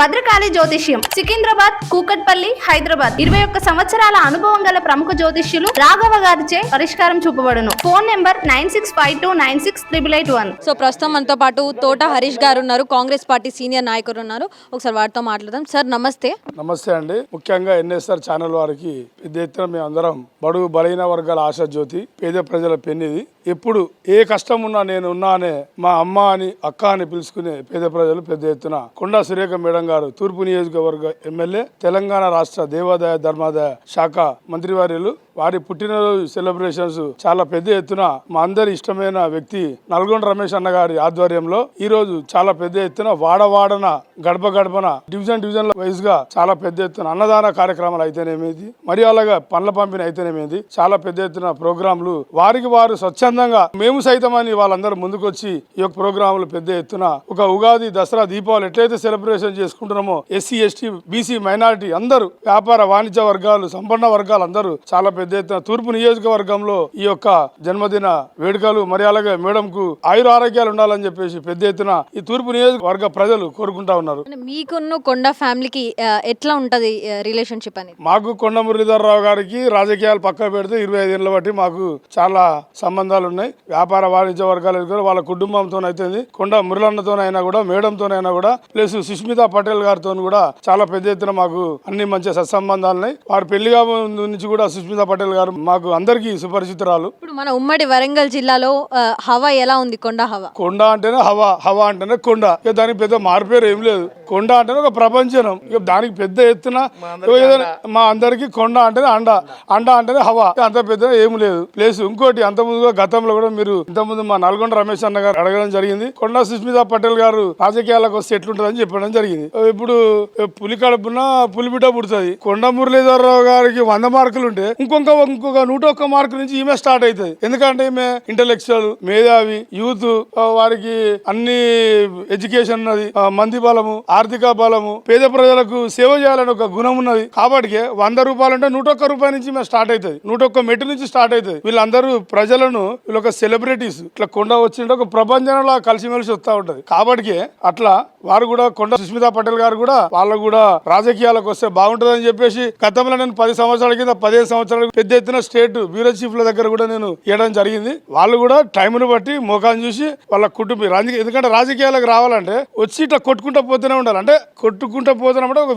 భద్రకాళి జ్యోతిష్యం సికింద్రాబాద్, కూకట్పల్లి, హైదరాబాద్ 21 సంవత్సరాల అనుభవం గల ప్రముఖ జ్యోతిష్యులు రాఘవ గారిచే పరిష్కారం చూపబడును. Phone number 9652968881. సో ప్రస్తుతం మనతో పాటు తోట హరీష్ గారు ఉన్నారు, కాంగ్రెస్ పార్టీ సీనియర్ నాయకులు ఉన్నారు. ఒకసారి వారితో మాట్లాడదాం. సార్ నమస్తే. నమస్తే అండి. ముఖ్యంగా ఎన్ఎస్ఆర్ ఛానల్ వారికి పెద్ద ఎత్తున మేము అందరం బడుగు బలహీన వర్గాల ఆశాజ్యోతి, పేద ప్రజల పెన్నిది. ఎప్పుడు ఏ కష్టం ఉన్నా నేను ఉన్నా అనే మా అమ్మ అని అక్క అని పిలుచుకునే పేద ప్రజలు పెద్ద ఎత్తున కొండా సురేఖ మేడం గారు తూర్పు నియోజకవర్గ ఎమ్మెల్యే, తెలంగాణ రాష్ట్ర దేవాదాయ ధర్మాదాయ శాఖ మంత్రివర్యులు, వారి పుట్టినరోజు సెలబ్రేషన్స్ చాలా పెద్ద ఎత్తున మా అందరి ఇష్టమైన వ్యక్తి నల్గొండ రమేష్ అన్న గారి ఆధ్వర్యంలో ఈ రోజు చాలా పెద్ద ఎత్తున వాడవాడన గడప గడపన డివిజన్ వైజ్ గా చాలా పెద్ద ఎత్తున అన్నదాన కార్యక్రమాలు అయితేనేమేది, మరి అలాగా పండ్ల పంపిణీ అయితేనేమేది, చాలా పెద్ద ఎత్తున ప్రోగ్రాంలు వారికి వారు స్వచ్ఛందంగా మేము సైతం అని వాళ్ళందరూ ముందుకొచ్చి ఈ యొక్క ప్రోగ్రాంలు పెద్ద ఎత్తున ఒక ఉగాది, దసరా, దీపావళి ఎట్లయితే సెలబ్రేషన్ చేసుకుంటున్నామో ఎస్సీ, ఎస్టీ, బీసీ, మైనారిటీ అందరూ, వ్యాపార వాణిజ్య వర్గాలు, సంపన్న వర్గాలు అందరూ చాలా పెద్ద ఎత్తున తూర్పు నియోజకవర్గంలో ఈ యొక్క జన్మదిన వేడుకలు మరి అలాగే మేడం కు ఆయుర ఆరోగ్యాలు ఉండాలని చెప్పేసి పెద్ద ఎత్తున ఈ తూర్పు నియోజకవర్గ ప్రజలు కోరుకుంటా ఉన్నారు. మీకున్న కొండ ఫ్యామిలీకి ఎట్లా ఉంటది రిలేషన్షిప్ అనేది? మాకు కొండ మురళీధరరావు గారికి రాజకీయాలు పక్క పెడితే 25 ఏళ్ళ బట్టి మాకు చాలా సంబంధాలు ఉన్నాయి. వ్యాపార వాణిజ్య వర్గాలు వాళ్ళ కుటుంబంతో అయితే కొండ మురళన్నతోనైనా కూడా, మేడంతోనైనా కూడా, ప్లస్ సుష్మితా పటేల్ గారితో కూడా చాలా పెద్ద ఎత్తున మాకు అన్ని మంచి సత్సంబంధాలు ఉన్నాయి. వారి పెళ్లిగా ముందు నుంచి కూడా సుష్మితా పటేల్ గారు మాకు అందరికీ సుపరిచితురాలు. ఇప్పుడు మన ఉమ్మడి వరంగల్ జిల్లాలో హవా ఎలా ఉంది? కొండ హవా. కొండ అంటేనే హవా, హవా అంటేనే కొండ. ఇక దానికి పెద్ద మార్పేరు ఏం లేదు. కొండ అంటేనే ఒక ప్రపంచం. ఇక దానికి పెద్ద ఎత్తున మా అందరికి కొండ అంటేనే అండ, అండ అంటేనే హవా. అంత పెద్ద ఏం లేదు. ప్లేస్ ఇంకోటి, అంత ముందుగా గతంలో కూడా మీరు ఇంతకుముందు మా నల్గొండ రమేష్ అన్న గారు అడగడం జరిగింది, కొండ సుష్మితా పటేల్ గారు రాజకీయాలకు వస్తే ఎట్లుంటుందని చెప్పడం జరిగింది. ఇప్పుడు పులి కడుపున పులిబిడ్డ పుడుతుంది. కొండ మురళీధరరావు గారికి 100 మార్కులు ఉంటే ఇంకొక 101 మార్కు నుంచి ఈమె స్టార్ట్ అవుతుంది. ఎందుకంటే ఈమె ఇంటలెక్చువల్, మేధావి, యూత్, వారికి అన్ని ఎడ్యుకేషన్ ఉన్నది, మంది బలము, ఆర్థిక బలము, పేద ప్రజలకు సేవ చేయాలని ఒక గుణం ఉన్నది. కాబట్టి 100 రూపాయలు అంటే 101 రూపాయల నుంచి ఈమె స్టార్ట్ అవుతుంది, 101 మెట్టు నుంచి స్టార్ట్ అవుతుంది. వీళ్ళందరూ ప్రజలను వీళ్ళొక సెలబ్రిటీస్, ఇట్లా కొండ వచ్చింటే ఒక ప్రపంచంలో కలిసిమెలిసి వస్తూ ఉంటది. కాబట్టి అట్లా వారు కూడా కొండ సుష్మితా పటేల్ గారు కూడా వాళ్ళు కూడా రాజకీయాలకు వస్తే బాగుంటుందని చెప్పేసి గతంలో నేను 10 సంవత్సరాల కింద 15 సంవత్సరాలు పెద్ద ఎత్తున స్టేట్ బ్యూరో చీఫ్ల దగ్గర కూడా నేను ఇవ్వడం జరిగింది. వాళ్ళు కూడా టైంను బట్టి మోకాన్ని చూసి వాళ్ళ కుటుంబ ఎందుకంటే రాజకీయాలకు రావాలంటే వచ్చి ఇట్లా కొట్టుకుంటూ పోతూనే ఉండాలి. అంటే కొట్టుకుంటూ పోతున్నప్పుడు ఒక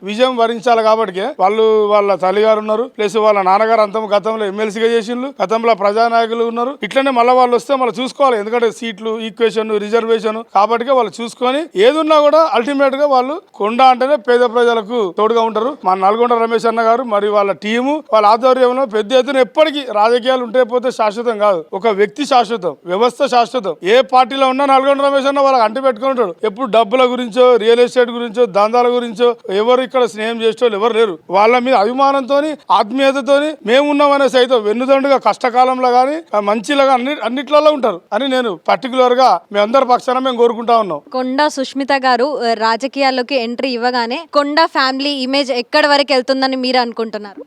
విజయం వరించాలి. కాబట్టి వాళ్ళు వాళ్ళ తల్లిగారు ఉన్నారు, ప్లస్ వాళ్ళ నాన్నగారు గతంలో ఎమ్మెల్సీగా చేసిండ్రు, గతంలో ప్రజానాయకులు ఉన్నారు. ఇట్లనే మళ్ళీ వాళ్ళు వస్తే మళ్ళీ చూసుకోవాలి. ఎందుకంటే సీట్లు, ఈక్వేషన్, రిజర్వేషన్ కాబట్టి వాళ్ళు చూసుకొని ఏదున్నా కూడా అల్టిమేట్ గా వాళ్ళు కొండ అంటేనే పేద ప్రజలకు తోడుగా ఉంటారు. మా నల్గొండ రమేష్ అన్న గారు మరి వాళ్ళ టీము, వాళ్ళ ఆధ్వర్యంలో పెద్ద ఎత్తున ఎప్పటికీ రాజకీయాలు ఉంటే పోతే శాశ్వతం కాదు, ఒక వ్యక్తి శాశ్వతం, వ్యవస్థ శాశ్వతం. ఏ పార్టీలో ఉన్నా నల్గొండ రమేష్ అన్న వాళ్ళకి అంటి పెట్టుకుని ఉంటాడు. ఎప్పుడు డబ్బుల గురించో, రియల్ ఎస్టేట్ గురించో, దందాల గురించో ఎవరు ఇక్కడ స్నేహం చేసేటోళ్ళు ఎవరు లేరు. వాళ్ళ మీద అభిమానంతో, ఆత్మీయతతో మేమున్నామనే సైతం వెన్నుదండుగా కష్టకాలంలో గానీ మంచిలో అన్నిట్లలో ఉంటారు అని నేను పర్టికులర్ గా మీ అందరి పక్షాన మేము కోరుకుంటా ఉన్నాం. కొండ సుష్మిత గారు రాజకీయాల్లోకి ఎంట్రీ ఇవ్వగానే కొండ ఫ్యామిలీ ఇమేజ్ ఎక్కడి వరకు వెళ్తుందని మీరు అనుకుంటున్నారు?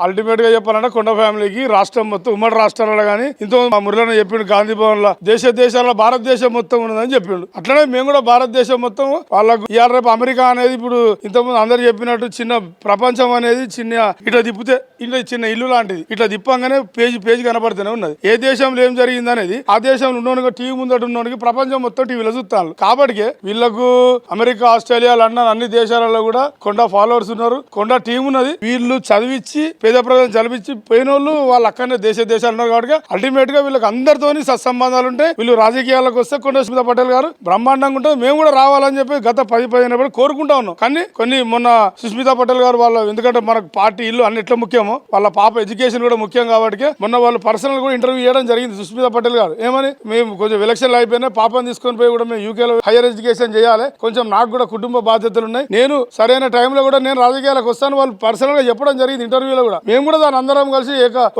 అల్టిమేట్ గా చెప్పాలంటే కొండ ఫ్యామిలీకి రాష్ట్రం మొత్తం, ఉమ్మడి రాష్ట్రాలలో కానీ ఇంత మా మురళి చెప్పిండు, గాంధీ భవన్ లో దేశాల్లో భారతదేశం మొత్తం ఉన్నదని చెప్పిండు. అట్లనే మేము కూడా భారతదేశం మొత్తం వాళ్ళకు ఇవాళ రేపు అమెరికా అనేది ఇప్పుడు ఇంతకుముందు అందరు చెప్పినట్టు చిన్న ప్రపంచం అనేది చిన్న ఇట్లా తిప్పితే ఇట్లా చిన్న ఇల్లు లాంటిది, ఇట్లా తిప్పంగానే పేజీ కనపడుతూనే ఉన్నది. ఏ దేశంలో ఏం జరిగింది అనేది ఆ దేశంలో ఉన్నోనికి, టీవీ ముందట ఉన్నోనికి ప్రపంచం మొత్తం టీవీలో చూస్తాను. కాబట్టి వీళ్ళకు అమెరికా, ఆస్ట్రేలియా, లండన్ అన్ని దేశాలలో కూడా కొండ ఫాలోవర్స్ ఉన్నారు, కొండ టీం ఉన్నది. వీళ్ళు చదివించి పేద ప్రజలు చదివించి పోయిన వాళ్ళు వాళ్ళు అక్కడనే దేశాలు ఉన్నారు. కాబట్టి అల్టిమేట్ గా వీళ్ళకి అందరితోని సత్సంబంధాలు ఉంటాయి. వీళ్ళు రాజకీయాలకు వస్తే కొండ సుష్మితా పటేల్ గారు బ్రహ్మాండంగా ఉంటుంది. మేము కూడా రావాలని చెప్పి గత 10-15 కోరుకుంటా ఉన్నాం. కానీ మొన్న సుష్మితా పటేల్ గారు వాళ్ళ, ఎందుకంటే మనకు పార్టీ, ఇల్లు అన్ని ఎట్లా ముఖ్యమో వాళ్ళ పాప ఎడ్యుకేషన్ కూడా ముఖ్యం. కాబట్టి మొన్న వాళ్ళు పర్సనల్ కూడా ఇంటర్వ్యూ చేయడం జరిగింది సుష్మితా పటేల్ గారు. ఏమని, మేము కొంచెం ఎలక్షన్లు అయిపోయినా పాపని తీసుకొని పోయి కూడా మేము యూకేలో హైయర్ ఎడ్యుకేషన్ చేయాలి, కొంచెం నాకు కూడా కుటుంబ బాధ్యతలు ఉన్నాయి, నేను సరైన టైంలో కూడా నేను రాజకీయాలకు వస్తాను వాళ్ళు పర్సనల్ గా చెప్పడం జరిగింది ఇంటర్వ్యూలో కూడా. కూడా. మేము కూడా దాని అందరం కలిసి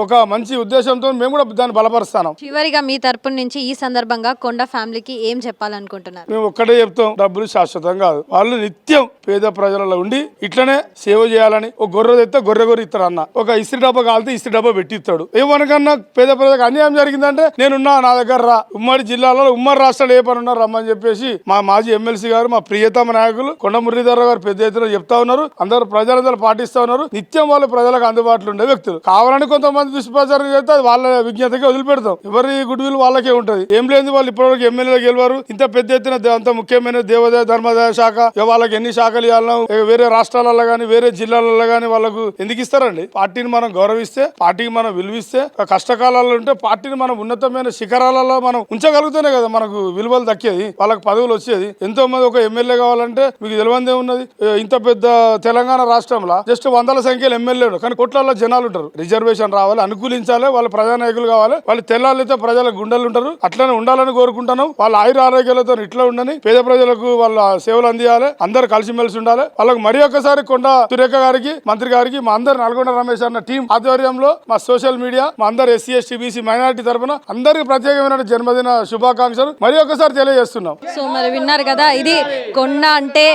ఒక మంచి ఉద్దేశంతో మేము కూడా దాన్ని బలపరుస్తాం. చివరిగా మీ తరపు నుంచి ఈ సందర్భంగా కొండ ఫ్యామిలీకి ఏం చెప్పాలనుకుంటున్నారు? మేము ఒక్కటే చెప్తాం, డబ్బులు శాశ్వతం కాదు. వాళ్ళు నిత్యం పేద ప్రజలలో ఉండి ఇట్లనే సేవ చేయాలని. ఒక గొర్రె తెస్తే గొర్రె ఇస్తారు అన్న, ఒక ఇస్త్రీ డబ్బా కాలితే ఇస్త్రీ డబ్బా పెట్టిస్తాడు. ఏమనకన్నా పేద ప్రజలకు అన్యాయం జరిగిందంటే నేనున్నా, నా దగ్గర రా, ఉమ్మడి జిల్లాలో ఉమ్మడి రాష్ట్రాలు ఏ పని ఉన్నారు రమ్మని చెప్పేసి మా మాజీ ఎమ్మెల్సీ గారు, మా ప్రియతమ నాయకులు కొండ మురళీధర్ గారు పెద్ద ఎత్తున చెప్తా ఉన్నారు. అందరూ ప్రజలందరూ పాటిస్తా ఉన్నారు. నిత్యం వాళ్ళు ప్రజలకు అందుబాటులో ఉండే వ్యక్తులు. కావాలని కొంతమంది దుష్ప్రచారం చేస్తే అది వాళ్ళ విజ్ఞతకి వదిలిపెడతాం. ఎవరి గుడ్ విల్ వాళ్ళకే ఉంటది. ఏం లేదు, వాళ్ళు ఇప్పటివరకు ఎమ్మెల్యేలు గెలవారు. ఇంత పెద్ద ఎత్తున అంత ముఖ్యమైన దేవాదాయ ధర్మాదాయ శాఖ వాళ్ళకి ఎన్ని శాఖలు ఇవ్వాలన్నా వేరే రాష్ట్రాలలో గానీ వేరే జిల్లాలలో గానీ వాళ్ళకు ఎందుకు ఇస్తారండి? పార్టీని మనం గౌరవిస్తే, పార్టీకి మనం విలువిస్తే, కష్టకాలాల్లో ఉంటే పార్టీని మనం ఉన్నతమైన శిఖరాలలో మనం ఉంచగలుగుతేనే కదా మనకు విలువలు దక్కేది, వాళ్ళకి పదవులు వచ్చేది. ఎంతో మంది ఒక ఎమ్మెల్యే కావాలంటే మీకు తెలియందే ఉన్నది. ఇంత పెద్ద తెలంగాణ రాష్ట్రంలో జస్ట్ వందల సంఖ్యలో ఎమ్మెల్యేలు, కానీ కోట్లలో జనాలు ఉంటారు. రిజర్వేషన్ రావాలి, అనుకూలించాలి, వాళ్ళు ప్రజానాయకులు కావాలి, వాళ్ళు తెల్లాలైతే ప్రజల గుండెలు ఉంటారు. అట్లనే ఉండాలని కోరుకుంటున్నాం. వాళ్ళ ఆయుర ఆరోగ్యాలతో ఇట్లా ఉండని, పేద ప్రజలకు వాళ్ళ సేవలు అందియాలి, అందరు కలిసిమెలిసి ఉండాలి. వాళ్ళకి మరి ఒక్కసారి కొండ సురేఖ గారికి, మంత్రి గారికి, మా అందరు నల్గొండ రమేష్ అన్న టీం ఆధ్వర్యంలో మా సోషల్ మీడియా, మా అందరు ఎస్సీ ఎస్టీ బీసీ మైనారిటీ తరఫున అందరికి ప్రత్యేకమైన జన్మదిన శుభాకాంక్షలు మరి ఒక్కసారి తెలియజేస్తున్నాం. సో మరి విన్నారు కదా, ఇది కొండ అంటే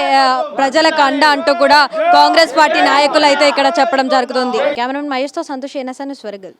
ప్రజలకు అండ అంటూ కూడా కాంగ్రెస్ పార్టీ నాయకులు అయితే ఇక్కడ చెప్పడం జరుగుతుంది. కెమెరామెన్ మహేష్ తో సంతోష్, NSN స్వరగల్.